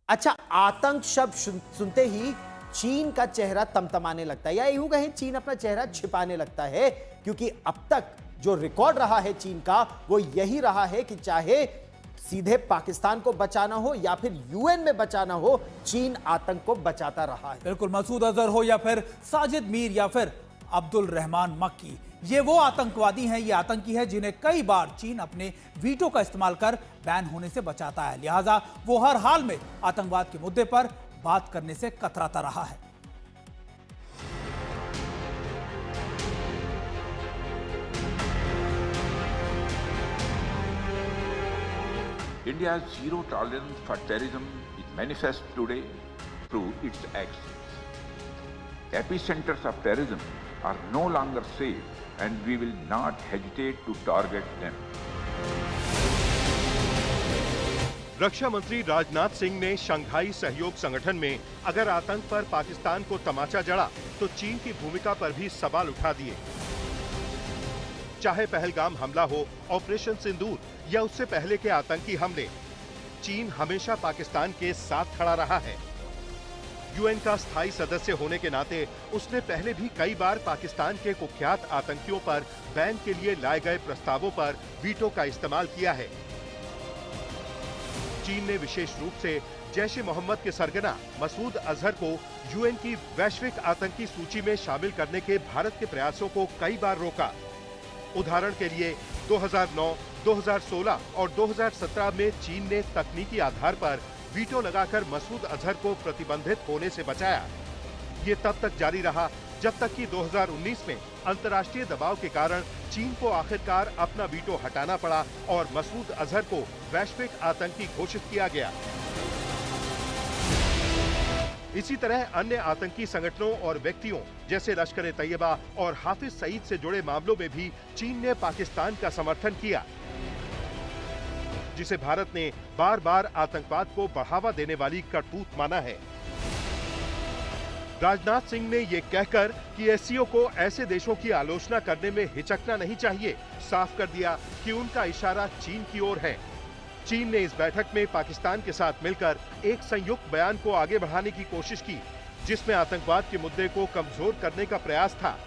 अच्छा, आतंक शब्द सुनते ही चीन का चेहरा तमतमाने लगता है, या यूं कहें चीन अपना चेहरा छिपाने लगता है, क्योंकि अब तक जो रिकॉर्ड रहा है चीन का वो यही रहा है कि चाहे सीधे पाकिस्तान को बचाना हो या फिर यूएन में बचाना हो, चीन आतंक को बचाता रहा है। बिल्कुल, मसूद अजहर हो या फिर साजिद मीर या फिर अब्दुल रहमान मक्की, ये वो आतंकवादी हैं, ये आतंकी है जिन्हें कई बार चीन अपने वीटो का इस्तेमाल कर बैन होने से बचाता है। लिहाजा वो हर हाल में आतंकवाद के मुद्दे पर बात करने से कतराता रहा है। India's zero tolerance for terrorism is manifest today through its actions. Epicenters of terrorism are no longer safe, and we will not hesitate to target them. रक्षा मंत्री राजनाथ सिंह ने शंघाई सहयोग संगठन में अगर आतंक पर पाकिस्तान को तमाचा जड़ा तो चीन की भूमिका पर भी सवाल उठा दिए। चाहे पहलगाम हमला हो, ऑपरेशन सिंदूर या उससे पहले के आतंकी हमले, चीन हमेशा पाकिस्तान के साथ खड़ा रहा है। यूएन का स्थायी सदस्य होने के नाते उसने पहले भी कई बार पाकिस्तान के कुख्यात आतंकियों पर बैन के लिए लाए गए प्रस्तावों पर वीटो का इस्तेमाल किया है। चीन ने विशेष रूप से जैश ए मोहम्मद के सरगना मसूद अजहर को यूएन की वैश्विक आतंकी सूची में शामिल करने के भारत के प्रयासों को कई बार रोका। उदाहरण के लिए 2009, 2016 और 2017 में चीन ने तकनीकी आधार पर वीटो लगाकर मसूद अजहर को प्रतिबंधित होने से बचाया। ये तब तक जारी रहा जब तक कि 2019 में अंतर्राष्ट्रीय दबाव के कारण चीन को आखिरकार अपना वीटो हटाना पड़ा और मसूद अजहर को वैश्विक आतंकी घोषित किया गया। इसी तरह अन्य आतंकी संगठनों और व्यक्तियों जैसे लश्कर ए तैयबा और हाफिज सईद से जुड़े मामलों में भी चीन ने पाकिस्तान का समर्थन किया, जिसे भारत ने बार बार आतंकवाद को बढ़ावा देने वाली करतूत माना है। राजनाथ सिंह ने ये कहकर कि एससीओ को ऐसे देशों की आलोचना करने में हिचकना नहीं चाहिए, साफ कर दिया कि उनका इशारा चीन की ओर है। चीन ने इस बैठक में पाकिस्तान के साथ मिलकर एक संयुक्त बयान को आगे बढ़ाने की कोशिश की, जिसमें आतंकवाद के मुद्दे को कमजोर करने का प्रयास था,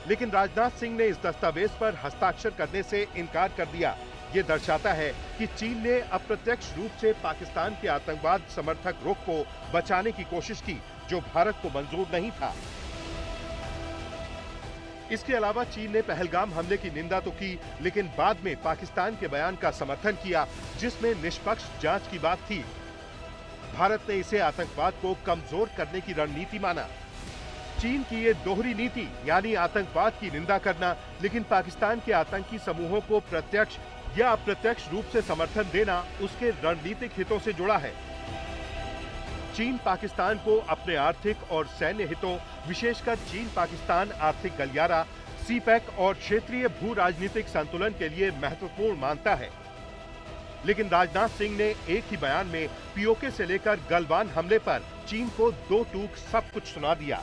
लेकिन राजनाथ सिंह ने इस दस्तावेज पर हस्ताक्षर करने से इनकार कर दिया। ये दर्शाता है कि चीन ने अप्रत्यक्ष रूप से पाकिस्तान के आतंकवाद समर्थक रुख को बचाने की कोशिश की, जो भारत को मंजूर नहीं था। इसके अलावा चीन ने पहलगाम हमले की निंदा तो की, लेकिन बाद में पाकिस्तान के बयान का समर्थन किया, जिसमें निष्पक्ष जांच की बात थी। भारत ने इसे आतंकवाद को कमजोर करने की रणनीति माना। चीन की ये दोहरी नीति, यानी आतंकवाद की निंदा करना लेकिन पाकिस्तान के आतंकी समूहों को प्रत्यक्ष या अप्रत्यक्ष रूप से समर्थन देना, उसके रणनीतिक हितों से जुड़ा है। चीन पाकिस्तान को अपने आर्थिक और सैन्य हितों, विशेषकर चीन पाकिस्तान आर्थिक गलियारा, सीपैक और क्षेत्रीय भू राजनीतिक संतुलन के लिए महत्वपूर्ण मानता है। लेकिन राजनाथ सिंह ने एक ही बयान में पीओके से लेकर गलवान हमले पर चीन को दो टूक सब कुछ सुना दिया।